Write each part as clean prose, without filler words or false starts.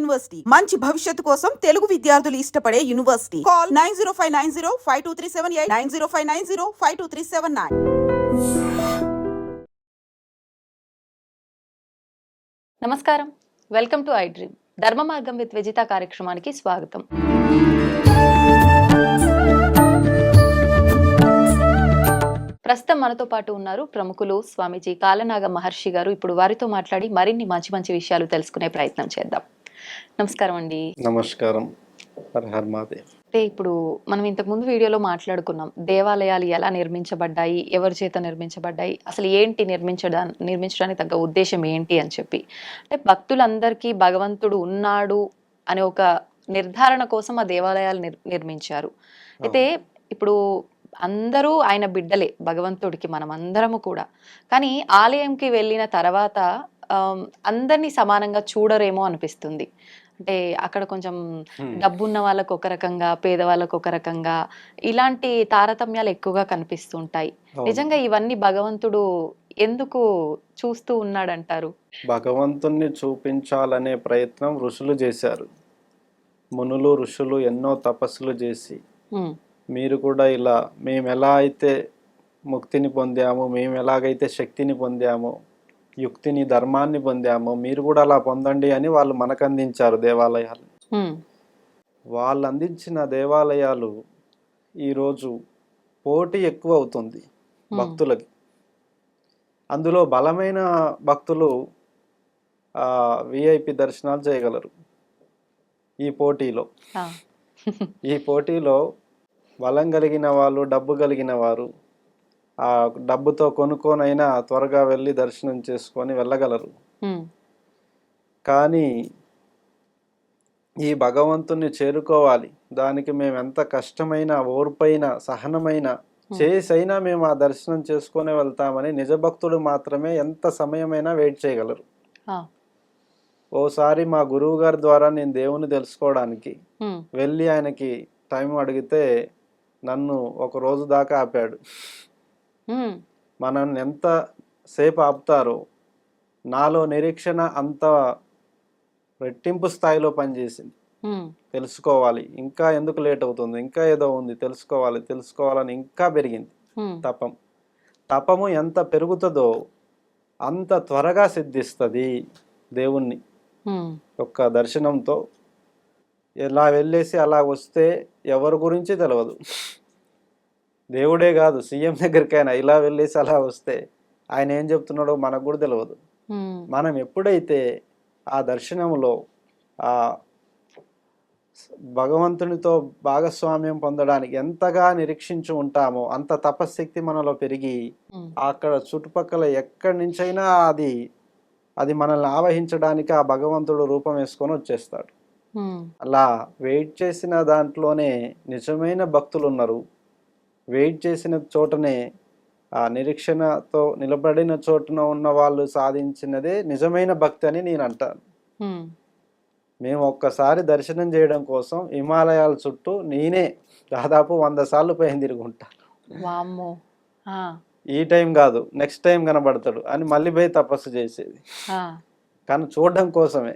University మంచి భవిష్యత్తు కోసం తెలుగు విద్యార్థులు ఇష్టపడే యూనివర్సిటీ. కాల్ 9059052378 9059052379. నమస్కారం, వెల్కమ్ టు ఐ డ్రీమ్. ధర్మ మార్గం విత్ విజిత కార్యక్రమానికి స్వాగతం. ప్రస్తుతం మనతో పాటు ఉన్నారు ప్రముఖులు స్వామీజీ కాలనాగ మహర్షి గారు. ఇప్పుడు వారితో మాట్లాడి మరిన్ని మంచి మంచి విషయాలు తెలుసుకునే ప్రయత్నం చేద్దాం. నమస్కారం అండి. నమస్కారం. అంటే ఇప్పుడు మనం ఇంతకు ముందు వీడియోలో మాట్లాడుకున్నాం, దేవాలయాలు ఎలా నిర్మించబడ్డాయి, ఎవరి చేత నిర్మించబడ్డాయి, అసలు ఏంటి నిర్మించడానికి తగ్గ ఉద్దేశం ఏంటి అని చెప్పి. అంటే భక్తులందరికీ భగవంతుడు ఉన్నాడు అనే ఒక నిర్ధారణ కోసం ఆ దేవాలయాలు నిర్మించారు. అయితే ఇప్పుడు అందరూ ఆయన బిడ్డలే భగవంతుడికి, మనం అందరము కూడా. కానీ ఆలయంకి వెళ్ళిన తర్వాత అందరినీ సమానంగా చూడరేమో అనిపిస్తుంది. అంటే అక్కడ కొంచెం డబ్బున్న వాళ్ళకు ఒక రకంగా, పేదవాళ్ళకు ఒక రకంగా, ఇలాంటి తారతమ్యాలు ఎక్కువగా కనిపిస్తుంటాయి. నిజంగా ఇవన్నీ భగవంతుడు ఎందుకు చూస్తూ ఉన్నాడంటారు? భగవంతుణ్ణి చూపించాలనే ప్రయత్నం ఋషులు చేశారు. మునులు ఋషులు ఎన్నో తపస్సులు చేసి, మీరు కూడా ఇలా మేము ఎలా అయితే ముక్తిని పొందాము, మేము ఎలాగైతే శక్తిని పొందాము, యుక్తిని, ధర్మాన్ని పొందాము, మీరు కూడా అలా పొందండి అని వాళ్ళు మనకు అందించారు దేవాలయాలు. వాళ్ళు అందించిన దేవాలయాలు ఈరోజు పోటీ ఎక్కువ అవుతుంది భక్తులకి. అందులో బలమైన భక్తులు విఐపి దర్శనాలు చేయగలరు ఈ పోటీలో. ఈ పోటీలో బలం కలిగిన వాళ్ళు, డబ్బు కలిగిన వారు ఆ డబ్బుతో కొనుక్కొనైనా త్వరగా వెళ్ళి దర్శనం చేసుకొని వెళ్ళగలరు. కానీ ఈ భగవంతుని చేరుకోవాలి, దానికి మేము ఎంత కష్టమైన, ఓర్పైన, సహనమైన చేసైనా మేము ఆ దర్శనం చేసుకొని వెళ్తామని నిజభక్తుడు మాత్రమే ఎంత సమయమైనా వెయిట్ చేయగలరు. ఓసారి మా గురువు గారి ద్వారా నేను దేవుని తెలుసుకోవడానికి వెళ్ళి ఆయనకి టైం అడిగితే నన్ను ఒక రోజు దాకా ఆపాడు. మనల్ని ఎంత సేపు ఆపుతారో నాలో నిరీక్షణ అంత రెట్టింపు స్థాయిలో పనిచేసింది. తెలుసుకోవాలి, ఇంకా ఎందుకు లేట్ అవుతుంది, ఇంకా ఏదో ఉంది, తెలుసుకోవాలని ఇంకా పెరిగింది తపము ఎంత పెరుగుతుందో అంత త్వరగా సిద్ధిస్తుంది దేవుణ్ణి ఒక్క దర్శనంతో. ఎలా వెళ్ళేసి అలా వస్తే ఎవరి గురించి తెలియదు, దేవుడే కాదు సీఎం దగ్గరికైనా ఇలా వెళ్ళేసి అలా వస్తే ఆయన ఏం చెప్తున్నాడో మనకు కూడా తెలియదు. మనం ఎప్పుడైతే ఆ దర్శనంలో ఆ భగవంతునితో భాగస్వామ్యం పొందడానికి ఎంతగా నిరీక్షించి ఉంటామో అంత తపశ్శక్తి మనలో పెరిగి అక్కడ చుట్టుపక్కల ఎక్కడి నుంచైనా అది మనల్ని ఆవహించడానికి ఆ భగవంతుడు రూపం వేసుకొని వచ్చేస్తాడు. అలా వెయిట్ చేసిన దాంట్లోనే నిజమైన భక్తులు ఉన్నారు. వెయిట్ చేసిన చోటనే, ఆ నిరీక్షణతో నిలబడిన చోటున ఉన్న వాళ్ళు సాధించినదే నిజమైన భక్తి అని నేను అంటాను. మేము ఒక్కసారి దర్శనం చేయడం కోసం హిమాలయాల చుట్టూ నేనే దాదాపు 100 సార్లు పైన తిరుగుంటాను. ఈ టైం కాదు, నెక్స్ట్ టైం కనబడతాడు అని మళ్ళీ పోయి తపస్సు చేసేది, కానీ చూడడం కోసమే.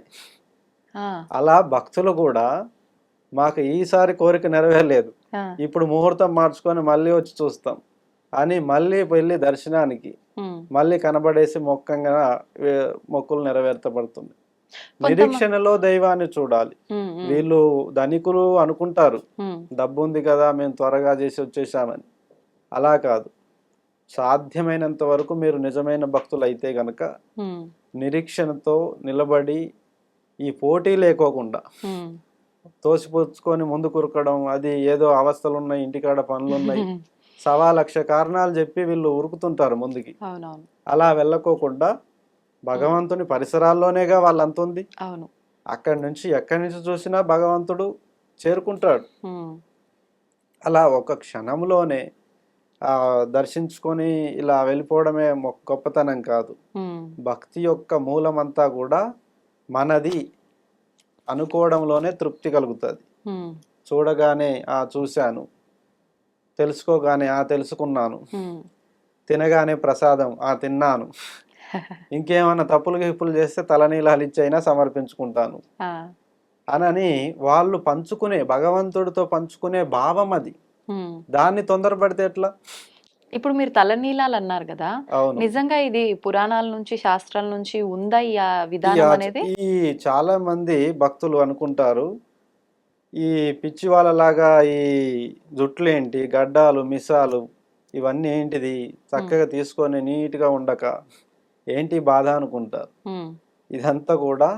అలా భక్తులు కూడా మాకు ఈసారి కోరిక నెరవేరలేదు, ఇప్పుడు ముహూర్తం మార్చుకొని మళ్ళీ వచ్చి చూస్తాం అని మళ్ళీ వెళ్ళి దర్శనానికి మళ్ళీ కనబడేసి మొక్కులు నెరవేర్చబడుతుంది. నిరీక్షణలో దైవాన్ని చూడాలి. వీళ్ళు ధనికులు అనుకుంటారు డబ్బు ఉంది కదా మేము త్వరగా చేసి వచ్చేసామని. అలా కాదు, సాధ్యమైనంత వరకు మీరు నిజమైన భక్తులు అయితే గనక నిరీక్షణతో నిలబడి ఈ పోటీ లేకోకుండా తోసిపుచ్చుకొని ముందు కురకడం, అది ఏదో అవస్థలు ఉన్నాయి, ఇంటికాడ పనులున్నాయి, 1,00,000 కారణాలు చెప్పి వీళ్ళు ఉరుకుతుంటారు ముందుకి. అలా వెళ్ళకోకుండా భగవంతుని పరిసరాల్లోనేగా వాళ్ళంత ఉంది, ఎక్కడి నుంచి చూసినా భగవంతుడు చేరుకుంటాడు. అలా ఒక క్షణంలోనే దర్శించుకొని ఇలా వెళ్ళిపోవడమే గొప్పతనం కాదు. భక్తి యొక్క మూలమంతా కూడా మనది అనుకోవడంలోనే తృప్తి కలుగుతుంది. చూడగానే చూశాను, తెలుసుకోగానే తెలుసుకున్నాను, తినగానే ప్రసాదం తిన్నాను, ఇంకేమైనా తప్పులు గిప్పులు చేస్తే తలనీలాలు ఇచ్చైనా సమర్పించుకుంటాను అనని వాళ్ళు పంచుకునే, భగవంతుడితో పంచుకునే భావం అది. ఉమ్. దాన్ని తొందరపడితే ఎట్లా? ఇప్పుడు మీరు తలనీలాలు అన్నారు కదా, అవును. నిజంగా ఇది పురాణాల నుంచి శాస్త్రాల నుంచి ఉందా ఈ ఈ విధానం అనేది? ఈ చాలా మంది భక్తులు అనుకుంటారు, ఈ పిచ్చి వాళ్ళలాగా ఈ జుట్లేంటి, గడ్డాలు, మిసాలు ఇవన్నీ ఏంటిది, చక్కగా తీసుకొని నీట్గా ఉండక ఏంటి బాధ అనుకుంటారు. ఉమ్. ఇదంతా కూడా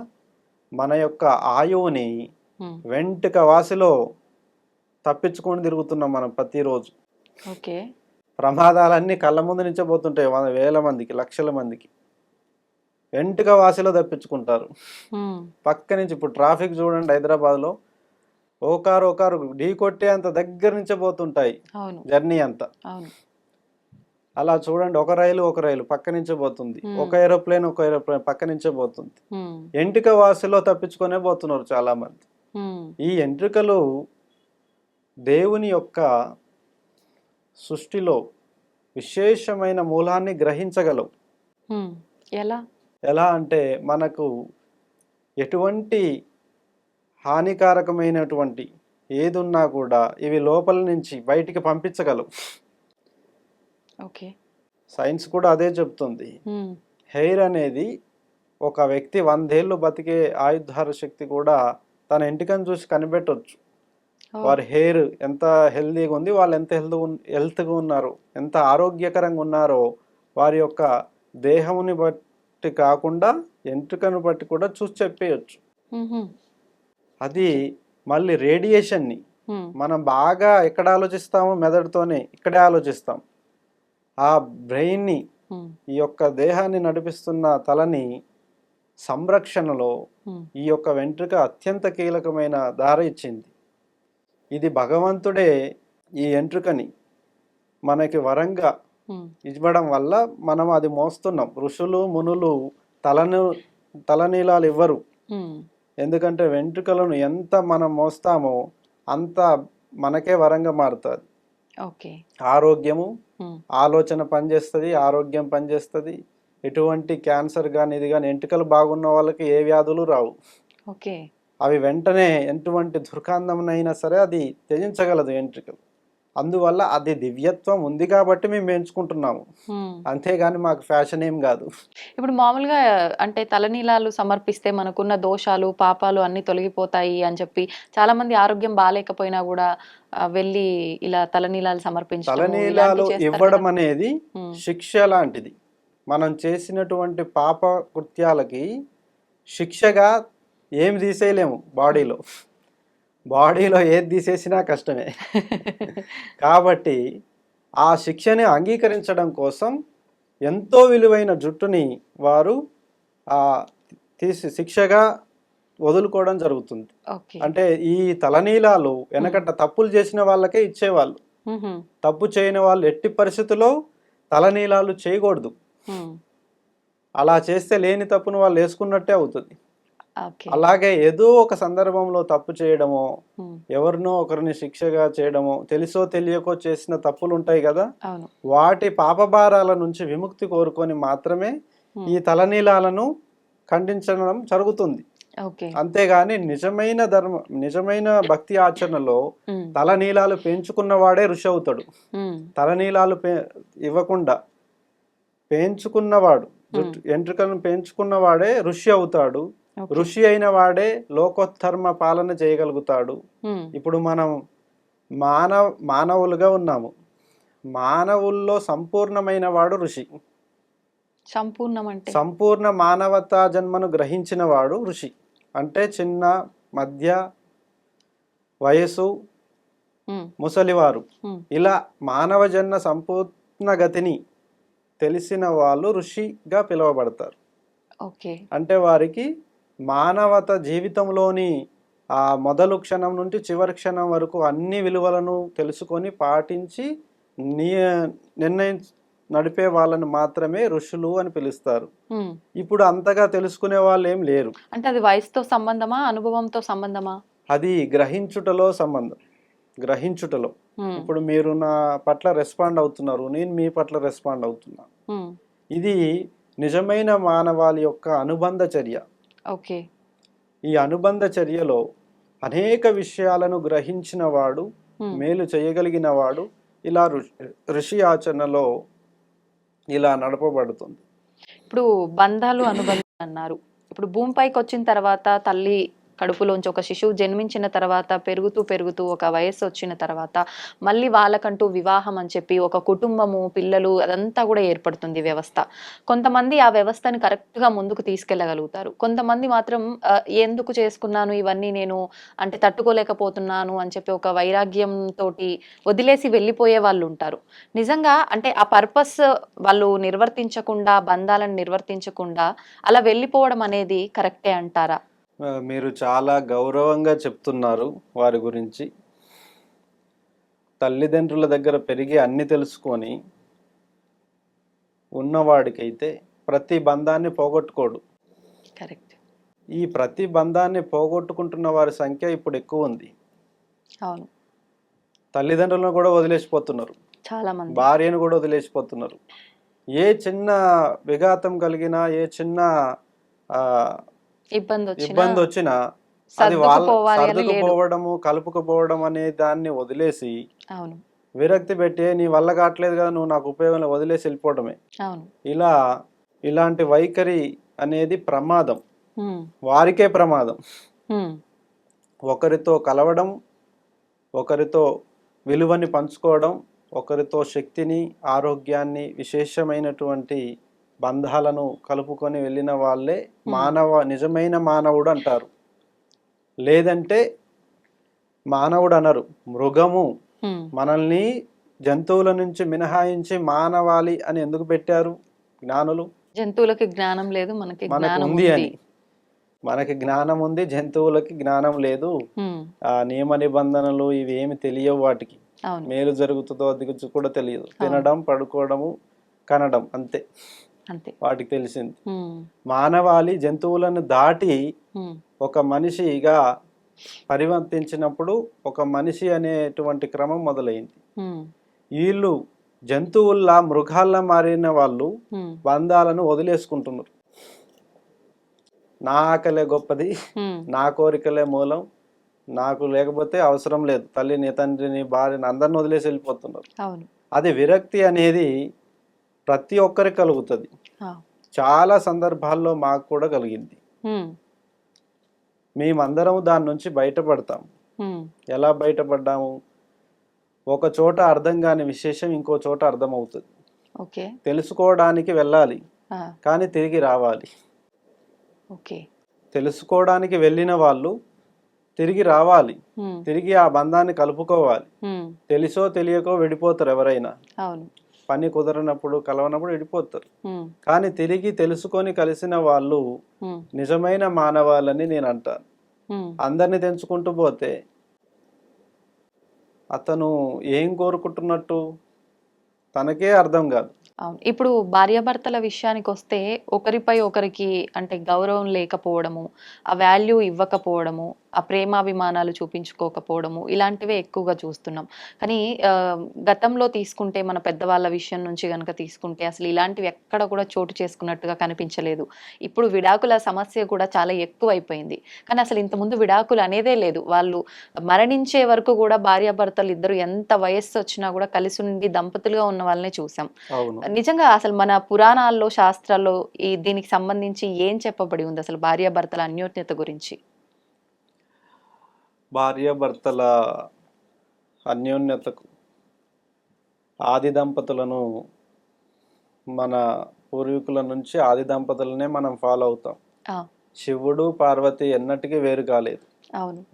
మన యొక్క ఆయువుని ఉమ్. వెంటుక వాసిలో తప్పించుకొని తిరుగుతున్నాం మనం ప్రతిరోజు. ఓకే. ప్రమాదాలన్నీ కళ్ళ ముందు నుంచే పోతుంటాయి, వేల మందికి, లక్షల మందికి. వెంటుక వాసిలో తప్పించుకుంటారు. ఉమ్. పక్క నుంచి ఇప్పుడు ట్రాఫిక్ చూడండి, హైదరాబాద్లో ఓ కారు ఢీ కొట్టే అంత దగ్గర నుంచే పోతుంటాయి అవును. జర్నీ అంతా. అవును. అలా చూడండి, ఒక రైలు పక్క నుంచే పోతుంది, ఒక ఏరోప్లేన్ పక్క నుంచే పోతుంది. ఉమ్. ఎంట్రుక వాసిలో తప్పించుకొనే పోతున్నారు చాలా మంది. ఉమ్. ఈ ఎంట్రుకలు దేవుని యొక్క సృష్టిలో విశేషమైన మూలాన్ని గ్రహించగలవు. ఉమ్. ఎలా? ఎలా అంటే మనకు ఎటువంటి హానికారకమైనటువంటి ఏదున్నా కూడా ఇవి లోపల నుంచి బయటికి పంపించగలవు. ఓకే. సైన్స్ కూడా అదే చెప్తుంది. ఉమ్. హెయిర్ అనేది ఒక వ్యక్తి 100 ఏళ్ళు బతికే ఆయుర్ధార శక్తి కూడా తన ఎంటికను చూసి కనిపెట్టవచ్చు. ఓ. వారి హెయిర్ ఎంత హెల్దీగా ఉంది, వాళ్ళు ఎంత హెల్త్గా ఉన్నారు, ఎంత ఆరోగ్యకరంగా ఉన్నారో వారి యొక్క దేహముని బట్టి కాకుండా ఎంట్రుకను బట్టి కూడా చూసి చెప్పేయచ్చు. ఉహుం. అది మళ్ళీ రేడియేషన్ని ఉమ్. మనం బాగా ఎక్కడ ఆలోచిస్తామో మెదడుతోనే ఇక్కడే ఆలోచిస్తాం. ఆ బ్రెయిన్ని, ఉమ్. ఈ యొక్క దేహాన్ని నడిపిస్తున్న తలని సంరక్షణలో ఉమ్. ఈ యొక్క వెంట్రుక అత్యంత కీలకమైన దారి ఇచ్చింది. ఇది భగవంతుడే ఈ వెంట్రుకని మనకి వరంగా ఉమ్. ఇవ్వడం వల్ల మనం అది మోస్తున్నాం. ఋషులు మునులు తలనీలాలు ఇవ్వరు. ఉమ్. ఎందుకంటే వెంట్రుకలను ఎంత మనం మోస్తామో అంత మనకే వరంగా మారుతుంది. ఓకే. ఆరోగ్యము, ఉమ్. ఆలోచన పనిచేస్తుంది, ఆరోగ్యం పనిచేస్తుంది. ఎటువంటి క్యాన్సర్ కానీ ఇది కానీ వెంట్రుకలు బాగున్న వాళ్ళకి ఏ వ్యాధులు రావు. ఓకే. అవి వెంటనే ఎటువంటి దుర్గంధంనైనా సరే అది త్యజించగలదు వెంట్రుకలు. అందువల్ల అది దివ్యత్వం ఉంది కాబట్టి మేము ఎంచుకుంటున్నాము, ఉమ్. అంతేగాని మాకు ఫ్యాషన్ ఏం కాదు. ఇప్పుడు మామూలుగా అంటే తలనీలాలు సమర్పిస్తే మనకున్న దోషాలు పాపాలు అన్ని తొలగిపోతాయి అని చెప్పి చాలా మంది ఆరోగ్యం బాగాలేకపోయినా కూడా వెళ్ళి ఇలా తలనీలాలు సమర్పించడం తలనీలాలు ఇవ్వడం అనేది శిక్ష లాంటిది. మనం చేసినటువంటి పాప కృత్యాలకి శిక్షగా ఏమి తీసేయలేము. బాడీలో ఏది తీసేసినా కష్టమే. కాబట్టి ఆ శిక్షని అంగీకరించడం కోసం ఎంతో విలువైన జుట్టుని వారు శిక్షగా వదులుకోవడం జరుగుతుంది. అంటే ఈ తలనీలాలు వెనకట తప్పులు చేసిన వాళ్ళకే ఇచ్చేవాళ్ళు. తప్పు చేయని వాళ్ళు ఎట్టి పరిస్థితుల్లో తలనీలాలు చేయకూడదు. అలా చేస్తే లేని తప్పును వాళ్ళు వేసుకున్నట్టే అవుతుంది. అలాగే ఏదో ఒక సందర్భంలో తప్పు చేయడమో, ఎవరినో ఒకరిని శిక్షగా చేయడమో, తెలుసో తెలియకో చేసిన తప్పులు ఉంటాయి కదా, వాటి పాపభారాల నుంచి విముక్తి కోరుకొని మాత్రమే ఈ తలనీలాలను ఖండించడం జరుగుతుంది. అంతేగాని నిజమైన భక్తి ఆచరణలో తలనీలాలు పెంచుకున్నవాడే ఋషి అవుతాడు. తలనీలాలు ఇవ్వకుండా పెంచుకున్నవాడు, ఎంట్రుకలను పెంచుకున్నవాడే ఋషి అవుతాడు. ఋషి అయిన వాడే లోకోత్తర్మ పాలన చేయగలుగుతాడు. ఇప్పుడు మనం మానవులుగా ఉన్నాము. మానవుల్లో సంపూర్ణమైన వాడు ఋషి. సంపూర్ణ మానవతా జన్మను గ్రహించిన వాడు ఋషి. అంటే చిన్న, మధ్య వయసు, ముసలివారు, ఇలా మానవ జన్మ సంపూర్ణ గతిని తెలిసిన వాళ్ళు ఋషిగా పిలువబడతారు. అంటే వారికి మానవత జీవితంలోని ఆ మొదలు క్షణం నుండి చివరి క్షణం వరకు అన్ని విలువలను తెలుసుకొని పాటించి నడిపే వాళ్ళని మాత్రమే ఋషులు అని పిలుస్తారు. ఇప్పుడు అంతగా తెలుసుకునే వాళ్ళు ఏం లేరు. అంటే అది వయసుతో సంబంధమా, అనుభవంతో సంబంధమా? అది గ్రహించుటలో సంబంధం. గ్రహించుటలో ఇప్పుడు మీరు నా పట్ల రెస్పాండ్ అవుతున్నారు, నేను మీ పట్ల రెస్పాండ్ అవుతున్నా. ఇది నిజమైన మానవాళి యొక్క అనుబంధ చర్య. ఈ అనుబంధ చర్యలో అనేక విషయాలను గ్రహించిన వాడు, మేలు చేయగలిగిన వాడు ఇలా ఋషి ఆచరణలో ఇలా నడపబడుతుంది. ఇప్పుడు బంధాలు అనుబంధాలు అన్నారు. ఇప్పుడు భూమిపైకి వచ్చిన తర్వాత తల్లి కడుపులోంచి ఒక శిశువు జన్మించిన తర్వాత పెరుగుతూ పెరుగుతూ ఒక వయస్సు వచ్చిన తర్వాత మళ్ళీ వాళ్ళకంటూ వివాహం అని చెప్పి ఒక కుటుంబము, పిల్లలు అదంతా కూడా ఏర్పడుతుంది వ్యవస్థ. కొంతమంది ఆ వ్యవస్థని కరెక్ట్గా ముందుకు తీసుకెళ్ళగలుగుతారు. కొంతమంది మాత్రం ఎందుకు చేసుకున్నాను ఇవన్నీ, నేను అంటే తట్టుకోలేకపోతున్నాను అని చెప్పి ఒక వైరాగ్యం తోటి వదిలేసి వెళ్ళిపోయే వాళ్ళు ఉంటారు. నిజంగా అంటే ఆ పర్పస్ వాళ్ళు నిర్వర్తించకుండా, బంధాలను నిర్వర్తించకుండా అలా వెళ్ళిపోవడం అనేది కరెక్టే అంటారా? మీరు చాలా గౌరవంగా చెప్తున్నారు వారి గురించి. తల్లిదండ్రుల దగ్గర పెరిగి అన్ని తెలుసుకొని ఉన్నవాడికైతే ప్రతి బంధాన్ని పోగొట్టుకోడు. కరెక్ట్. ఈ ప్రతి బంధాన్ని పోగొట్టుకుంటున్న వారి సంఖ్య ఇప్పుడు ఎక్కువ ఉంది. అవును, తల్లిదండ్రులను కూడా వదిలేసిపోతున్నారు, చాలా మంది భార్యను కూడా వదిలేసిపోతున్నారు. ఏ చిన్న విఘాతం కలిగినా, ఏ చిన్న ఇబ్బంది వచ్చినా అది సర్దుకుపోవడము, కలుపుకుపోవడం అనే దాన్ని వదిలేసి అవును విరక్తి పెట్టి నీ వల్ల కావట్లేదు కదా, నువ్వు నాకు ఉపయోగం వదిలేసి వెళ్ళిపోవడమే. అవును ఇలాంటి వైఖరి అనేది ప్రమాదం, వారికే ప్రమాదం. ఒకరితో కలవడం, ఒకరితో విలువని పంచుకోవడం, ఒకరితో శక్తిని, ఆరోగ్యాన్ని, విశేషమైనటువంటి బంధాలను కలుపుకొని వెళ్ళిన వాళ్ళే నిజమైన మానవుడు అంటారు. లేదంటే మానవుడు అనరు, మృగము. మనల్ని జంతువుల నుంచి మినహాయించి మానవాళి అని ఎందుకు పెట్టారు జ్ఞానులు? జంతువులకి జ్ఞానం లేదు, మనకి ఉంది అని. మనకి జ్ఞానం ఉంది, జంతువులకి జ్ఞానం లేదు. ఆ నియమ నిబంధనలు ఇవి ఏమి తెలియవు వాటికి. మేలు జరుగుతుందో అది కూడా తెలియదు. తినడం, పడుకోవడము, కనడం, అంతే వాటికి తెలిసింది. మానవాళి జంతువులను దాటి ఒక మనిషిగా పరివర్తించినప్పుడు ఒక మనిషి అనేటువంటి క్రమం మొదలైంది. వీళ్ళు జంతువుల్లా, మృగాల్లా మారిన వాళ్ళు బంధాలను వదిలేసుకుంటున్నారు. నా ఆకలే గొప్పది, నా కోరికలే మూలం, నాకు లేకపోతే అవసరం లేదు, తల్లిని, తండ్రిని, భార్యని అందరిని వదిలేసి వెళ్ళిపోతున్నారు. అది విరక్తి అనేది ప్రతి ఒక్కరికి కలుగుతుంది. చాలా సందర్భాల్లో మాకు కూడా కలిగింది. మేమందరం దాని నుంచి బయటపడతాం. ఎలా బయటపడ్డాము? ఒక చోట అర్థం కాని విశేషం ఇంకో చోట అర్థం అవుతుంది. తెలుసుకోవడానికి వెళ్ళాలి, కానీ తిరిగి రావాలి. తెలుసుకోవడానికి వెళ్ళిన వాళ్ళు తిరిగి రావాలి, తిరిగి ఆ బంధాన్ని కలుపుకోవాలి. తెలుసో తెలియకో విడిపోతారు ఎవరైనా. పని కుదరనప్పుడు, కలవనప్పుడు విడిపోతారు. కానీ తిరిగి తెలుసుకొని కలిసిన వాళ్ళు నిజమైన మానవాళ్ళని నేను అంటాను. అందరిని తెంచుకుంటూ పోతే అతను ఏం కోరుకుంటున్నట్టు తనకే అర్థం కాదు. అవును. ఇప్పుడు భార్యాభర్తల విషయానికి వస్తే ఒకరిపై ఒకరికి అంటే గౌరవం లేకపోవడము, ఆ వాల్యూ ఇవ్వకపోవడము, ఆ ప్రేమాభిమానాలు చూపించుకోకపోవడము, ఇలాంటివే ఎక్కువగా చూస్తున్నాం. కానీ గతంలో తీసుకుంటే మన పెద్దవాళ్ళ విషయం నుంచి కనుక తీసుకుంటే అసలు ఇలాంటివి ఎక్కడ కూడా చోటు చేసుకున్నట్టుగా కనిపించలేదు. ఇప్పుడు విడాకుల సమస్య కూడా చాలా ఎక్కువైపోయింది. కానీ అసలు ఇంతకుముందు విడాకులు అనేదే లేదు. వాళ్ళు మరణించే వరకు కూడా భార్యాభర్తలు ఇద్దరు ఎంత వయస్సు వచ్చినా కూడా కలిసి ఉండి దంపతులుగా ఉన్న వాళ్ళనే చూసాం. నిజంగా అసలు మన పురాణాల్లో, శాస్త్రాల్లో దీనికి సంబంధించి ఏం చెప్పబడి ఉంది అసలు భార్యాభర్తల అన్యోన్యత గురించి? భార్యాభర్తల అన్యోన్యతకు ఆది దంపతులను, మన పూర్వీకుల నుంచి ఆది దంపతులనే మనం ఫాలో అవుతాం. శివుడు, పార్వతి ఎన్నటికీ వేరు కాలేదు.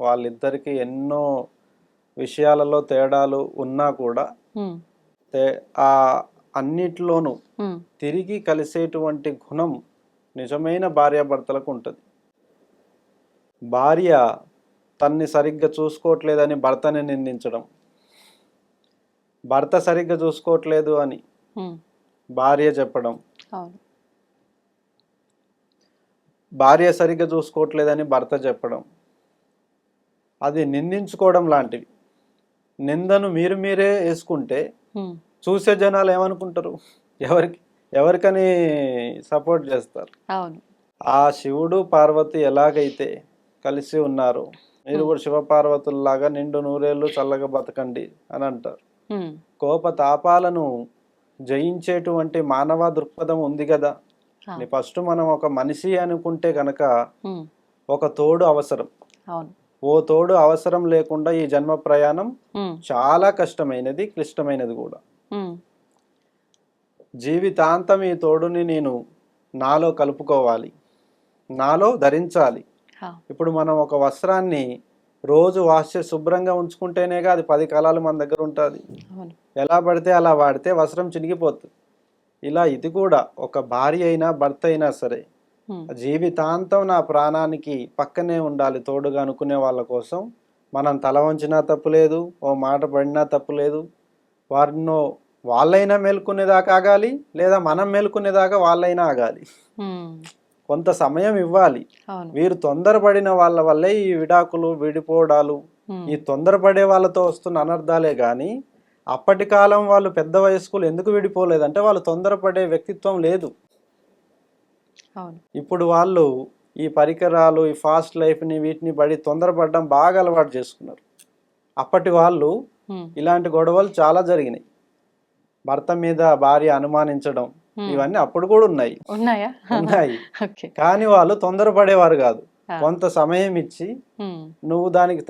వాళ్ళిద్దరికి ఎన్నో విషయాలలో తేడాలు ఉన్నా కూడా ఆ అన్నిటిలోనూ తిరిగి కలిసేటువంటి గుణం నిజమైన భార్యాభర్తలకు ఉంటుంది. భార్య తన్ని సరిగ్గా చూసుకోవట్లేదని భర్తని నిందించడం, భర్త సరిగ్గా చూసుకోవట్లేదు అని భార్య చెప్పడం, భార్య సరిగ్గా చూసుకోవట్లేదని భర్త చెప్పడం, అది నిందించుకోవడం లాంటివి. నిందను మీరే వేసుకుంటే చూసే జనాలు ఏమనుకుంటారు? ఎవరికని సపోర్ట్ చేస్తారు. ఆ శివుడు, పార్వతి ఎలాగైతే కలిసి ఉన్నారో మీరు కూడా శివపార్వతుల్లాగా నిండు నూరేళ్ళు చల్లగా బతకండి అని అంటారు. ఉమ్, కోపతాపాలను జయించేటువంటి మానవ దృక్పథం ఉంది కదా. ఆ, ఫస్ట్ మనం ఒక మనిషి అనుకుంటే కనుక ఉమ్, ఒక తోడు అవసరం. అవును. ఓ తోడు అవసరం లేకుండా ఈ జన్మ ప్రయాణం ఉమ్, చాలా కష్టమైనది, క్లిష్టమైనది కూడా. ఉమ్, జీవితాంతం ఈ తోడుని నేను నాలో కలుపుకోవాలి, నాలో ధరించాలి. ఆ, ఇప్పుడు మనం ఒక వస్త్రాన్ని రోజు వాష్ చేసి శుభ్రంగా ఉంచుకుంటేనేగా అది 10 కాలాలు మన దగ్గర ఉంటుంది. అవును. ఎలా పడితే అలా వాడితే వస్త్రం చినిగిపోతుంది. ఇలా ఇది కూడా ఒక భార్య అయినా భర్త అయినా సరే ఉమ్, జీవితాంతం నా ప్రాణానికి పక్కనే ఉండాలి తోడుగా అనుకునే వాళ్ళ కోసం మనం తల వంచినా తప్పులేదు, ఓ మాట పడినా తప్పులేదు. వారినో వాళ్ళైనా మేల్కొనేదాకా ఆగాలి, లేదా మనం మేల్కొనేదాకా వాళ్ళైనా ఆగాలి. ఉమ్, కొంత సమయం ఇవ్వాలి. అవును. వీరు తొందరపడిన వాళ్ళ వల్లే ఈ విడాకులు, విడిపోవడాలు, ఉమ్, ఈ తొందరపడే వాళ్ళతో వస్తున్న అనర్థాలే కానీ అప్పటి కాలం వాళ్ళు పెద్ద వయస్కులు ఎందుకు విడిపోలేదంటే వాళ్ళు తొందరపడే వ్యక్తిత్వం లేదు. అవును. ఇప్పుడు వాళ్ళు ఈ పరికరాలు, ఈ ఫాస్ట్ లైఫ్ని వీటిని పడి తొందరపడడం బాగా అలవాటు చేసుకున్నారు. అప్పటి వాళ్ళు ఉమ్, ఇలాంటి గొడవలు చాలా జరిగినాయి. భర్త మీద భార్య అనుమానించడం ఇవన్నీ అప్పుడు కూడా ఉన్నాయి. ఉన్నాయా? ఉన్నాయి. ఓకే. కానీ వాళ్ళు తొందరపడేవారు కాదు. ఆ, కొంత సమయం ఇచ్చి ఉమ్, నువ్వు దానికి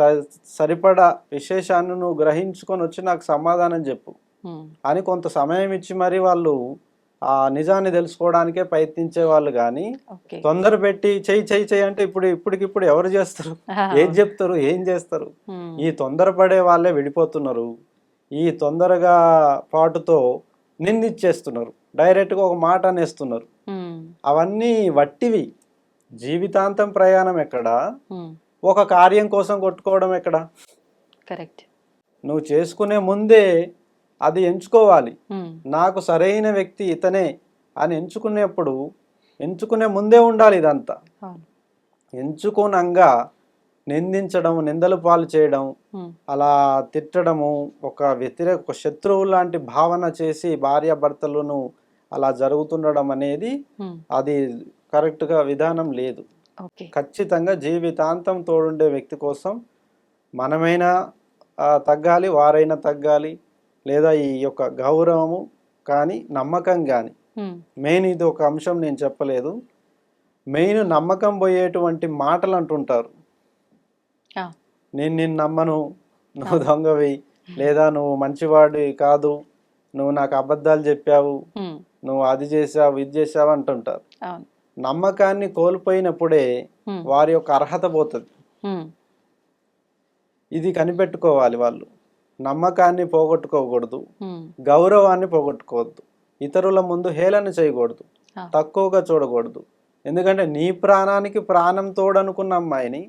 సరిపడా విశేషాన్ని నువ్వు గ్రహించుకొని వచ్చి నాకు సమాధానం చెప్పు ఉమ్, అని కొంత సమయం ఇచ్చి మరి వాళ్ళు ఆ నిజాన్ని తెలుసుకోవడానికే ప్రయత్నించే వాళ్ళు. కానీ ఓకే. తొందర పెట్టి చెయ్యి అంటే ఇప్పటికిప్పుడు ఎవరు చేస్తారు? ఏం చెప్తారు, ఏం చేస్తారు? ఉమ్, ఈ తొందరపడే వాళ్ళే విడిపోతున్నారు. ఈ తొందరగా పాటుతో నిందించేస్తున్నారు, డైరెక్ట్గా ఒక మాట అనేస్తున్నారు. ఉమ్, అవన్నీ వట్టివి. జీవితాంతం ప్రయాణం ఎక్కడ, ఉమ్, ఒక కార్యం కోసం కొట్టుకోవడం ఎక్కడ? కరెక్ట్. నువ్వు చేసుకునే ముందే అది ఎంచుకోవాలి. ఉమ్, నాకు సరైన వ్యక్తి ఇతనే అని ఎంచుకునే ముందే ఉండాలి ఇదంతా. అవును. ఎంచుకోనంగా నిందించడం, నిందలు పాలు చేయడం, ఉమ్, అలా తిట్టడము, ఒక శత్రువు లాంటి భావన చేసి భార్యాభర్తలను అలా జరుగుతుండడం అనేది ఉమ్, అది కరెక్ట్గా విధానం లేదు. ఓకే. ఖచ్చితంగా జీవితాంతం తోడుండే వ్యక్తి కోసం మనమైనా తగ్గాలి, వారైనా తగ్గాలి. లేదా ఈ యొక్క గౌరవము కానీ, నమ్మకం కానీ, ఉమ్, మెయిన్ ఇది ఒక అంశం నేను చెప్పలేదు. మెయిన్ నమ్మకం పోయేటువంటి మాటలు అంటుంటారు. ఆ, నేను నిన్ను నమ్మను, నువ్వు దొంగవి, లేదా నువ్వు మంచివాడివి కాదు, నువ్వు నాకు అబద్ధాలు చెప్పావు, ఉమ్, నువ్వు అది చేసావు, ఇది చేసావు అంటుంటారు. అవును. నమ్మకాన్ని కోల్పోయినప్పుడే ఉమ్, వారి యొక్క అర్హత పోతుంది. ఉమ్, ఇది కనిపెట్టుకోవాలి వాళ్ళు. నమ్మకాన్ని పోగొట్టుకోకూడదు, ఉమ్, గౌరవాన్ని పోగొట్టుకోవద్దు, ఇతరుల ముందు హేళన చేయకూడదు, ఆ, తక్కువగా చూడకూడదు. ఎందుకంటే నీ ప్రాణానికి ప్రాణం తోడనుకున్న అమ్మాయిని,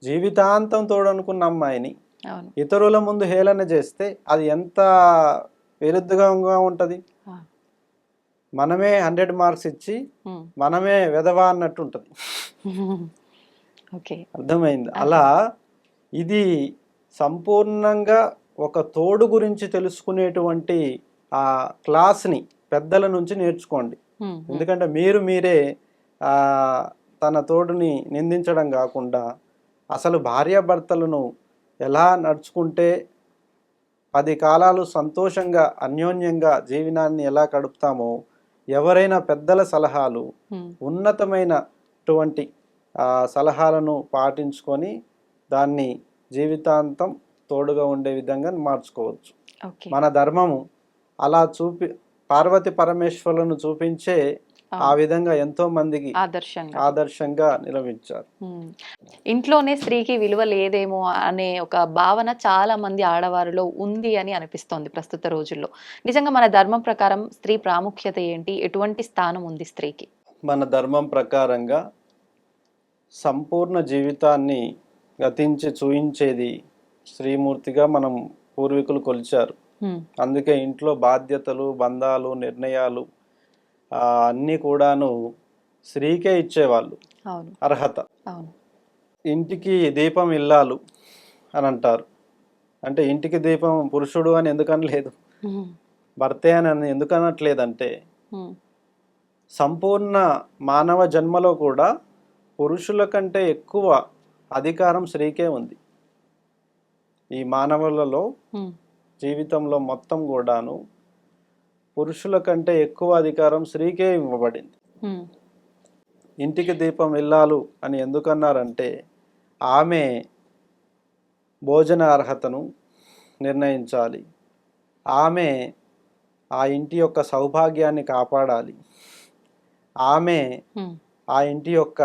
జీవితాంతం తోడనుకున్న అమ్మాయిని అవును. ఇతరుల ముందు హేళన చేస్తే అది ఎంత విరుద్ధంగా ఉంటుంది. ఆ, మనమే 100 మార్క్స్ ఇచ్చి ఉమ్, మనమే వెధవా అన్నట్టు ఉంటుంది. ఓకే. అర్థమైంది? అలా ఇది సంపూర్ణంగా ఒక తోడు గురించి తెలుసుకునేటువంటి ఆ క్లాస్ని పెద్దల నుంచి నేర్చుకోండి. ఉమ్, ఉమ్, ఎందుకంటే మీరే తన తోడుని నిందించడం కాకుండా అసలు భార్యాభర్తలను ఎలా నడుచుకుంటే 10 కాలాలు సంతోషంగా అన్యోన్యంగా జీవనాన్ని ఎలా గడుపుతామో, ఎవరైనా పెద్దల సలహాలు, ఉమ్, ఉన్నతమైనటువంటి సలహాలను పాటించుకొని దాన్ని జీవితాంతం తోడుగా ఉండే విధంగా మార్చుకోవచ్చు. ఓకే. మన ధర్మము అలా పార్వతి పరమేశ్వరులను చూపించే ఆ విధంగా ఎంతో మందికి ఆదర్శంగా నిలవించారు. ఇంట్లోనే స్త్రీకి విలువ లేదేమో అనే ఒక భావన చాలా మంది ఆడవారిలో ఉంది అని అనిపిస్తోంది ప్రస్తుత రోజుల్లో. నిజంగా మన ధర్మం ప్రకారం స్త్రీ ప్రాముఖ్యత ఏంటి? ఎటువంటి స్థానం ఉంది స్త్రీకి? మన ధర్మం ప్రకారంగా సంపూర్ణ జీవితాన్ని గతించి చూయించేది శ్రీమూర్తిగా మనం పూర్వీకులు కొలిచారు. అందుకే ఇంట్లో బాధ్యతలు, బంధాలు, నిర్ణయాలు అన్నీ కూడాను స్త్రీకే ఇచ్చేవాళ్ళు. అర్హత. ఇంటికి దీపం ఇల్లాలు అని అంటారు. అంటే ఇంటికి దీపం పురుషుడు అని ఎందుకనలేదు, భర్తే అని ఎందుకనట్లేదంటే సంపూర్ణ మానవ జన్మలో కూడా పురుషుల కంటే ఎక్కువ అధికారం స్త్రీకే ఉంది. ఈ మానవులలో ఉమ్, జీవితంలో మొత్తం కూడాను పురుషుల కంటే ఎక్కువ అధికారం స్త్రీకే ఇవ్వబడింది. ఉమ్, ఇంటికి దీపం ఇల్లాలు అని ఎందుకన్నారంటే ఆమె భోజన అర్హతను నిర్ణయించాలి, ఆమె ఆ ఇంటి యొక్క సౌభాగ్యాన్ని కాపాడాలి, ఆమె ఉమ్, ఆ ఇంటి యొక్క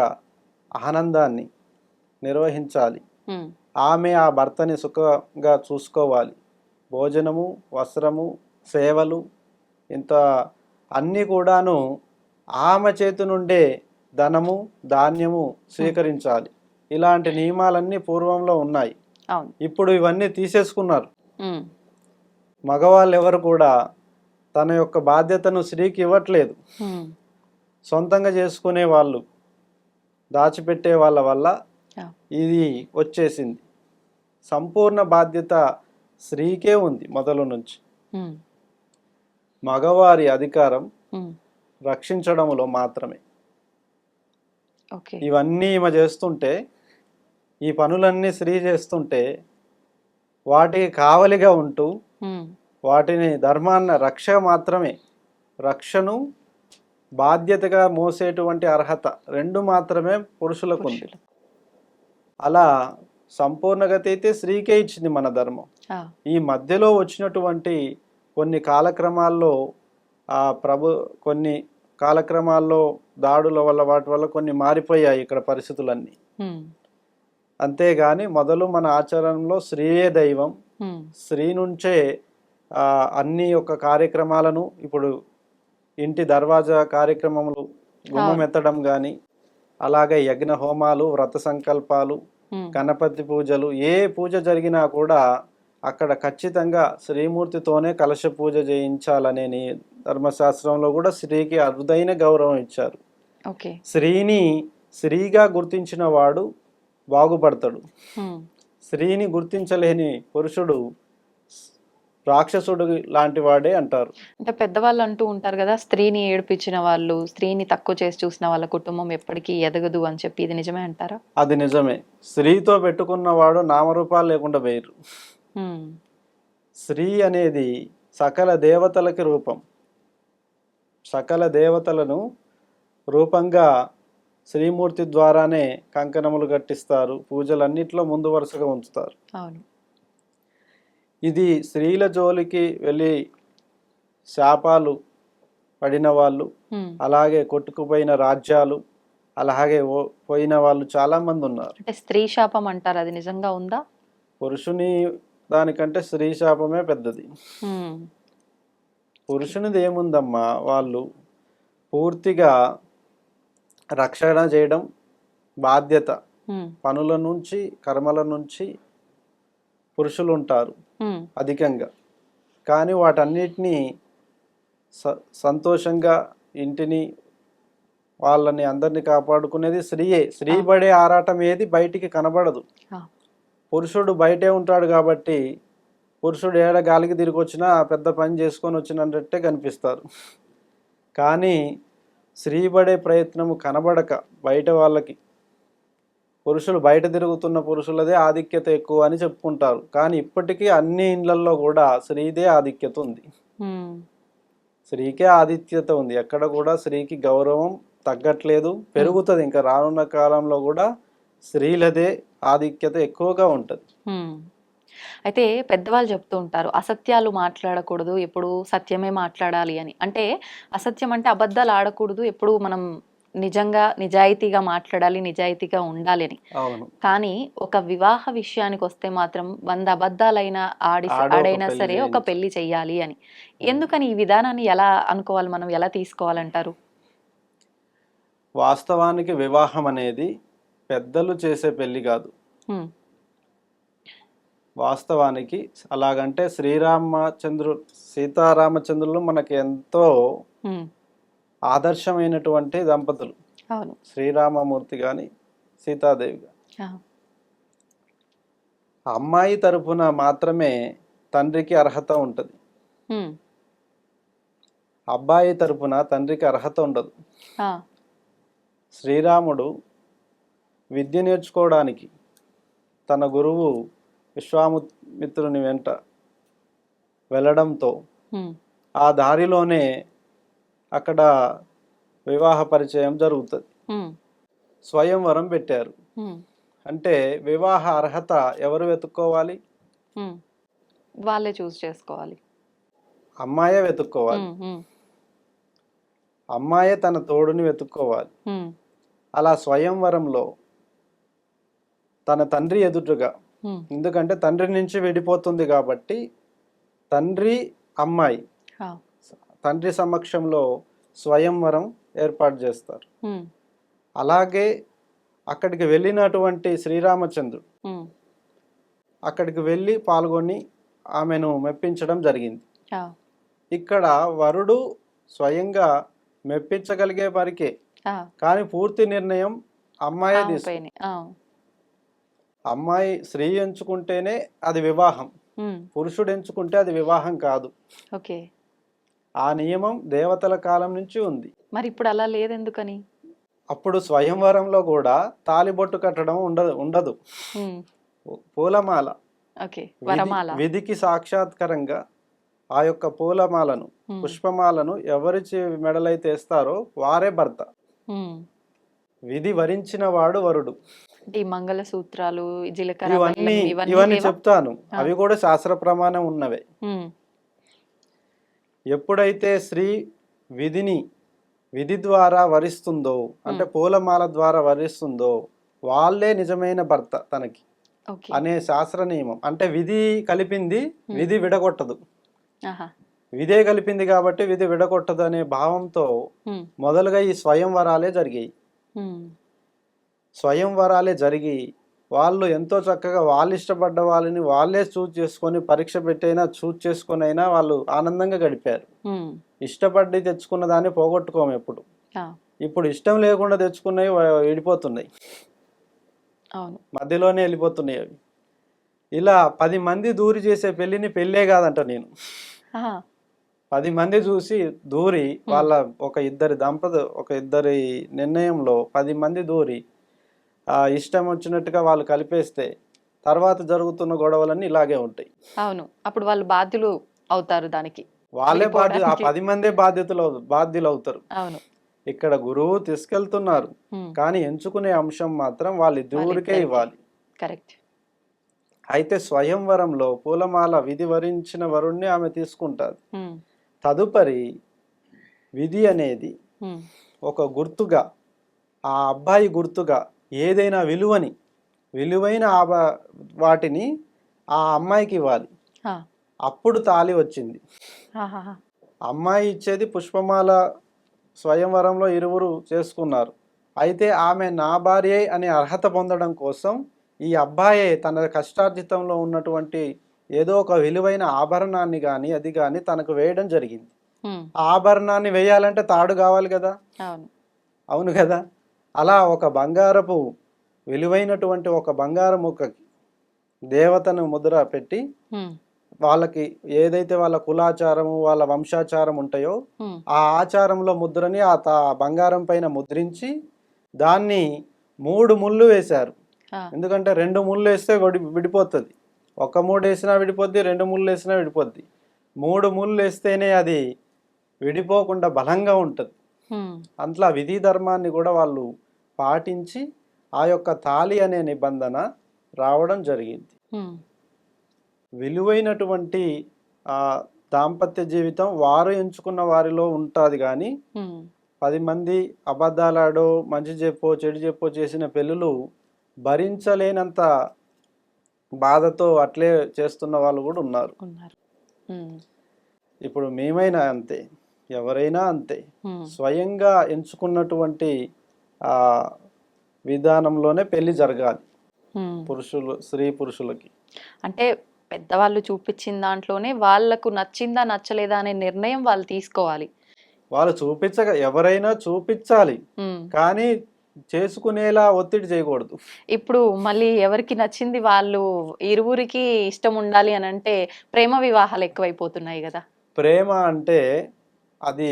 ఆనందాన్ని నిర్వహించాలి, ఉమ్, ఆమె ఆ భర్తని సుఖంగా చూసుకోవాలి. భోజనము, వస్త్రము, సేవలు, ఇంత అన్నీ కూడాను ఆమె చేతి నుండే ధనము, ధాన్యము స్వీకరించాలి. ఇలాంటి నియమాలన్నీ పూర్వంలో ఉన్నాయి. అవును. ఇప్పుడు ఇవన్నీ తీసేసుకున్నారు. ఉమ్, మగవాళ్ళు ఎవరు కూడా తన యొక్క బాధ్యతను స్త్రీకి ఇవ్వట్లేదు. ఉమ్, సొంతంగా చేసుకునే వాళ్ళు, దాచిపెట్టే వాళ్ళ వల్ల ఆ, ఇది వచ్చేసింది. సంపూర్ణ బాధ్యత స్త్రీకే ఉంది మొదలు నుంచి. ఉమ్, మగవారి అధికారం ఉమ్, రక్షించడంలో మాత్రమే. ఓకే. ఇవన్నీ ఈమె చేస్తుంటే, ఈ పనులన్నీ స్త్రీ చేస్తుంటే వాటికి కావలిగా ఉంటూ ఉమ్, వాటిని ధర్మాన్న రక్ష మాత్రమే, రక్షను బాధ్యతగా మోసేటువంటి అర్హత రెండు మాత్రమే పురుషులకు ఉంది. పురుషులకు. అలా సంపూర్ణగతి అయితే స్త్రీకే ఇచ్చింది మన ధర్మం. ఆ, ఈ మధ్యలో వచ్చినటువంటి కొన్ని కాలక్రమాల్లో కొన్ని కాలక్రమాల్లో దాడుల వల్ల వాటి వల్ల కొన్ని మారిపోయాయి ఇక్కడ పరిస్థితులన్నీ. ఉమ్, అంతేగాని మొదలు మన ఆచరణలో స్త్రీయే దైవం, ఉమ్, స్త్రీ నుంచే అన్ని యొక్క కార్యక్రమాలను, ఇప్పుడు ఇంటి దర్వాజా కార్యక్రమములు, గుమ్మం ఎత్తడం కానీ, అలాగే యజ్ఞ హోమాలు, వ్రత సంకల్పాలు, ఉమ్, గణపతి పూజలు, ఏ పూజ జరిగినా కూడా అక్కడ ఖచ్చితంగా శ్రీమూర్తితోనే కలశ పూజ చేయించాలనే ధర్మశాస్త్రంలో కూడా స్త్రీకి అరుదైన గౌరవం ఇచ్చారు. ఓకే. స్త్రీని స్త్రీగా గుర్తించిన వాడు బాగుపడతాడు. ఉమ్, స్త్రీని గుర్తించలేని పురుషుడు రాక్షసుడు లాంటి వాడే అంటారు. అంటే పెద్దవాళ్ళు అంటూ ఉంటారు కదా, స్త్రీని ఏడిపించిన వాళ్ళు, స్త్రీని తక్కువ చేసి చూసిన వాళ్ళ కుటుంబం ఎప్పటికీ ఎదగదు అని చెప్పి. ఇది నిజమే అంటారా? అది నిజమే. స్త్రీతో పెట్టుకున్నవాడు నామరూపాలు లేకుండా వేరు. ఉమ్, స్త్రీ అనేది సకల దేవతలకి రూపం. సకల దేవతలను రూపంగా శ్రీమూర్తి ద్వారానే కంకణములు కట్టిస్తారు, పూజలన్నిట్లో ముందు వరుసగా ఉంచుతారు. అవును. ఇది స్త్రీల జోలికి వెళ్ళి శాపాలు పడిన వాళ్ళు, ఉమ్, అలాగే కొట్టుకుపోయిన రాజ్యాలు, అలాగే పోయిన వాళ్ళు చాలామంది ఉన్నారు. అంటే స్త్రీ శాపం అంటారు, అది నిజంగా ఉందా? పురుషుని దానికంటే స్త్రీ శాపమే పెద్దది. ఉమ్, పురుషునిది ఏముందమ్మా, వాళ్ళు పూర్తిగా రక్షణ చేయడం బాధ్యత. ఉమ్, పనుల నుంచి, కర్మల నుంచి పురుషులు ఉంటారు ఉమ్, అధికంగా. కానీ వాటన్నిటినీ సంతోషంగా ఇంటిని, వాళ్ళని అందరినీ కాపాడుకునేది స్త్రీయే. స్త్రీ పడే ఆరాటం ఏది బయటికి కనబడదు. ఆ, పురుషుడు బయటే ఉంటాడు కాబట్టి పురుషుడు ఏడ గాలికి తిరిగి వచ్చినా పెద్ద పని చేసుకొని వచ్చినట్టే కనిపిస్తారు. కానీ స్త్రీ పడే ప్రయత్నము కనబడక బయట వాళ్ళకి, పురుషులు బయట తిరుగుతున్న పురుషులదే ఆధిక్యత ఎక్కువ అని చెప్పుకుంటారు. కానీ ఇప్పటికీ అన్ని ఇండ్లల్లో కూడా స్త్రీదే ఆధిక్యత ఉంది. ఉమ్, స్త్రీకే ఆధిక్యత ఉంది. ఎక్కడ కూడా స్త్రీకి గౌరవం తగ్గట్లేదు, పెరుగుతుంది. ఇంకా రానున్న కాలంలో కూడా స్త్రీలదే ఆధిక్యత ఎక్కువగా ఉంటుంది. ఉమ్. అయితే పెద్దవాళ్ళు చెప్తూ ఉంటారు, అసత్యాలు మాట్లాడకూడదు, ఎప్పుడు సత్యమే మాట్లాడాలి అని. అంటే అసత్యం అంటే అబద్ధాలు ఆడకూడదు, ఎప్పుడు మనం నిజంగా నిజాయితీగా మాట్లాడాలి, నిజాయితీగా ఉండాలి అని. అవును. కానీ ఒక వివాహ విషయానికి వస్తే మాత్రం 100 అబద్ధాలైనా ఆడైనా సరే ఒక పెళ్లి చెయ్యాలి అని. ఎందుకని ఈ విధానాన్ని ఎలా అనుకోవాలి, మనం ఎలా తీసుకోవాలంటారు? వాస్తవానికి వివాహం అనేది పెద్దలు చేసే పెళ్లి కాదు. ఉమ్, వాస్తవానికి అలాగంటే సీతారామచంద్రులు మనకి ఎంతో ఉమ్, ఆదర్శమైనటువంటి దంపతులు. అవును. శ్రీరామమూర్తి కానీ సీతాదేవి కానీ. ఆ, అమ్మాయి తరపున మాత్రమే తండ్రికి అర్హత ఉంటుంది, ఉమ్, అబ్బాయి తరపున తండ్రికి అర్హత ఉండదు. ఆ, శ్రీరాముడు విద్య నేర్చుకోవడానికి తన గురువు విశ్వామిత్రుని వెంట వెళ్ళడంతో ఉమ్, ఆ దారిలోనే అక్కడ వివాహ పరిచయం జరుగుతుంది. ఉమ్, స్వయంవరం పెట్టారు. ఉమ్, అంటే వివాహ అర్హత ఎవరు వెతుక్కోవాలి? ఉమ్. వాళ్ళే చూస్ చేసుకోవాలి. అమ్మాయే వెతుక్కోవాలి. ఉమ్, ఉమ్, అమ్మాయే తన తోడుని వెతుక్కోవాలి. ఉమ్, అలా స్వయంవరంలో తన తండ్రి ఎదుటగా, ఉమ్. ఎందుకంటే తండ్రి నుంచి విడిపోతుంది కాబట్టి తండ్రి అమ్మాయి ఆ, తండ్రి సమక్షంలో స్వయంవరం ఏర్పాటు చేస్తారు. ఉమ్, అలాగే అక్కడికి వెళ్ళినటువంటి శ్రీరామచంద్రుడు ఉమ్, అక్కడికి వెళ్ళి పాల్గొని ఆమెను మెప్పించడం జరిగింది. ఆ, ఇక్కడ వరుడు స్వయంగా మెప్పించగలిగే వరకే, ఆ, కానీ పూర్తి నిర్ణయం అమ్మాయే ఆమె తీసుకుంది. పైనే. ఆ, అమ్మాయి స్త్రీ ఎంచుకుంటేనే అది వివాహం, ఉమ్, పురుషుడు ఎంచుకుంటే అది వివాహం కాదు. ఓకే. ఆ నియమం దేవతల కాలం నుంచి ఉంది. మరి ఇప్పుడు అలా లేదు ఎందుకని? అప్పుడు స్వయంవరంలో కూడా తాలిబొట్టు కట్టడం ఉండదు. ఉమ్, పూలమాల, ఓకే. వరమాల. విధికి సాక్షాత్కరంగా ఆ యొక్క పూలమాలను, ఉమ్, పుష్పమాలను ఎవరి మెడలైతే వేస్తారో వారే భర్త. ఉమ్. విధి వరించిన వాడు వరుడు. అంటే ఈ మంగళ సూత్రాలు, జీలకర్ర, ఇవన్నీ బెల్లం ఇవన్నీ ఇవన్నీ లేవా? చెప్తాను. ఆ. అవి కూడా శాస్త్ర ప్రమాణం ఉన్నవే. ఉమ్, ఎప్పుడైతే స్త్రీ విధి ద్వారా వరిస్తుందో, అంటే పూలమాల ద్వారా వరిస్తుందో వాళ్ళే నిజమైన భర్త తనకి ఓకే. అనే శాస్త్ర నియమం. అంటే విధి కలిపింది, విధి విడగొట్టదు. ఆహా. విధే కలిపింది కాబట్టి విధి విడగొట్టదు అనే భావంతో ఉమ్, మొదలుగా ఈ స్వయంవరాలే జరిగాయి. ఉమ్, స్వయంవరాలే జరిగి వాళ్ళు ఎంతో చక్కగా వాళ్ళు ఇష్టపడ్డ వాళ్ళని వాళ్ళే చూజ్ చేసుకొని, పరీక్ష పెట్టైనా చూజ్ చేసుకొని అయినా వాళ్ళు ఆనందంగా గడిపారు. ఉమ్, ఇష్టపడి తెచ్చుకున్న దాన్ని పోగొట్టుకోము ఎప్పుడు. ఆ, ఇప్పుడు ఇష్టం లేకుండా తెచ్చుకున్నవి వెళ్ళిపోతున్నాయి, అవును. మధ్యలోనే వెళ్ళిపోతున్నాయి అవి. ఇలా 10 మంది దూరి చేసే పెళ్ళిని పెళ్ళే కాదంట నేను. ఆహా. 10 మంది చూసి దూరి వాళ్ళ ఒక ఇద్దరి నిర్ణయంలో 10 మంది దూరి ఇష్టం వచ్చినట్టుగా వాళ్ళు కలిపేస్తే తర్వాత జరుగుతున్న గొడవలన్నీ ఇలాగే ఉంటాయి. అవును, అప్పుడు వాళ్ళు బాధ్యులు అవుతారు దానికి. వాళ్ళే ఆ విడిపోవడానికి. 10 మందే బాధ్యులు అవుతారు. అవును. ఇక్కడ గురువు తీసుకెళ్తున్నారు, ఉమ్, కానీ ఎంచుకునే అంశం మాత్రం వాళ్ళిద్దరికే వాళ్ళిద్దరికీ. ఇవ్వాలి. కరెక్ట్. అయితే స్వయంవరంలో పూలమాల విధి వరించిన వరుణ్ణి ఆమె తీసుకుంటారు. ఉమ్, తదుపరి విధి అనేది ఉమ్, ఒక గుర్తుగా, ఆ అబ్బాయి గుర్తుగా ఏదైనా విలువైన వాటిని ఆ అమ్మాయికి ఇవ్వాలి. ఆ, అప్పుడు తాళి వచ్చింది. ఆహాహా. అమ్మాయి ఇచ్చేది పుష్పమాల. స్వయంవరంలో ఇరువురు చేసుకున్నారు. అయితే ఆమె నా భార్య అనే అర్హత పొందడం కోసం ఈ అబ్బాయే తన కష్టార్జితంలో ఉన్నటువంటి ఏదో ఒక విలువైన ఆభరణాన్ని కానీ అది కానీ తనకు వేయడం జరిగింది. ఉమ్, ఆ ఆభరణాన్ని వేయాలంటే తాడు కావాలి కదా. అవును. అవును కదా. అలా విలువైనటువంటి ఒక బంగారు ముక్కకి దేవతను ముద్ర పెట్టి ఉమ్, వాళ్ళకి ఏదైతే వాళ్ళ కులాచారము, వాళ్ళ వంశాచారం ఉంటాయో ఉమ్, ఆ ఆచారంలో ముద్రని బంగారం పైన ముద్రించి దాన్ని 3 ముళ్ళు వేశారు. ఆ, ఎందుకంటే 2 ముళ్ళు వేస్తే విడిపోతుంది. ఒక 3 వేసినా విడిపోద్ది, 2 ముళ్ళు వేసినా విడిపోద్ది. 3 ముళ్ళు వేస్తేనే అది విడిపోకుండా బలంగా ఉంటుంది. ఉమ్, అట్లా విధి ధర్మాన్ని కూడా వాళ్ళు పాటించి ఆ యొక్క తాళి అనే నిబంధన రావడం జరిగింది. ఉమ్, విలువైనటువంటి ఆ దాంపత్య జీవితం వారు ఎంచుకున్న వారిలో ఉంటుంది. కానీ ఉమ్, 10 మంది అబద్ధాలాడో మంచి చెప్పో చెడు చెప్పో చేసిన పెళ్ళిళ్ళు భరించలేనంత బాధతో అట్లే చేస్తున్న వాళ్ళు కూడా ఉన్నారు. ఉన్నారు. ఉమ్, ఇప్పుడు మేమైనా అంతే, ఎవరైనా అంతే. ఉమ్, స్వయంగా ఎంచుకున్నటువంటి ఆ విధానంలోనే పెళ్లి జరగాలి. ఉమ్. స్త్రీ పురుషులకి అంటే పెద్దవాళ్ళు చూపించిన దాంట్లోనే వాళ్ళకు నచ్చిందా నచ్చలేదా అనే నిర్ణయం వాళ్ళు తీసుకోవాలి. వాళ్ళు ఎవరైనా చూపించాలి, ఉమ్. కానీ చేసుకునేలా ఒత్తిడి చేయకూడదు. ఇప్పుడు మళ్ళీ ఎవరికి నచ్చింది వాళ్ళు ఇరువురికి ఇష్టం ఉండాలి అని అంటే ప్రేమ వివాహాలు ఎక్కువైపోతున్నాయి కదా. ప్రేమ అంటే అది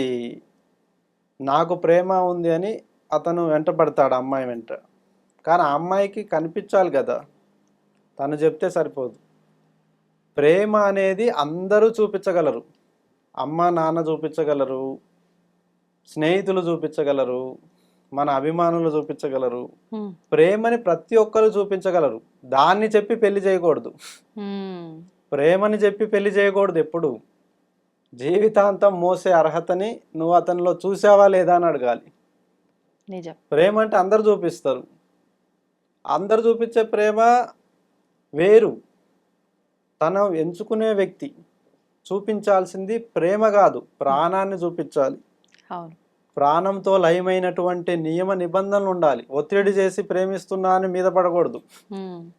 నాకు ప్రేమ ఉంది అని అతను వెంట పడతాడు అమ్మాయి వెంట, కానీ ఆ అమ్మాయికి కనిపించాలి కదా. తను చెప్తే సరిపోదు. ప్రేమ అనేది అందరూ చూపించగలరు. అమ్మ నాన్న చూపించగలరు, స్నేహితులు చూపించగలరు, మన అభిమానులు చూపించగలరు. ఉమ్, ప్రేమని ప్రతి ఒక్కరు చూపించగలరు. దాన్ని చెప్పి పెళ్లి చేయకూడదు. ఉమ్, ప్రేమని చెప్పి పెళ్లి చేయకూడదు ఎప్పుడు. జీవితాంతం మోసే అర్హతని నువ్వు అతనిలో చూసావా లేదా అని అడగాలి. నిజం. ప్రేమ అంటే అందరు చూపిస్తారు. అందరు చూపించే ప్రేమ వేరు. తను ఎంచుకునే వ్యక్తి చూపించాల్సింది ప్రేమ కాదు, ప్రాణాన్ని చూపించాలి. అవును. ప్రాణంతో లయమైనటువంటి నియమ నిబంధనలు ఉండాలి. ఒత్తిడి చేసి ప్రేమిస్తున్నా అని మీద పడకూడదు. ఉమ్,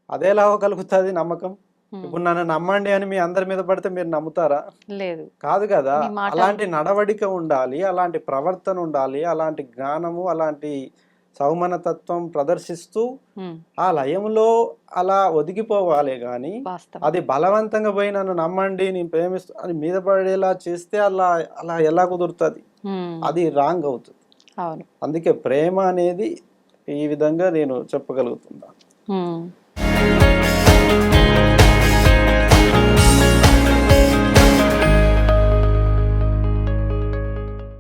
అదేలా కలుగుతుంది నమ్మకం? ఉమ్, ఇప్పుడు నన్ను నమ్మండి అని మీ అందరి మీద పడితే మీరు నమ్ముతారా? లేదు. కాదు కదా. మీ మాట- అలాంటి నడవడిక ఉండాలి, అలాంటి ప్రవర్తన ఉండాలి, అలాంటి జ్ఞానము, అలాంటి సౌమనతత్వం ప్రదర్శిస్తూ ఉమ్, ఆ లయంలో అలా ఒదిగిపోవాలి. కానీ వాస్తవం. అది బలవంతంగా పోయి నన్ను నమ్మండి నేను ప్రేమిస్తూ అని మీద పడేలా చేస్తే అలా అలా ఎలా కుదురుతుంది? ఉమ్, అది రాంగ్ అవుతుంది. అవును. అందుకే ప్రేమ అనేది ఈ విధంగా నేను చెప్పగలుగుతున్నా. ఉమ్.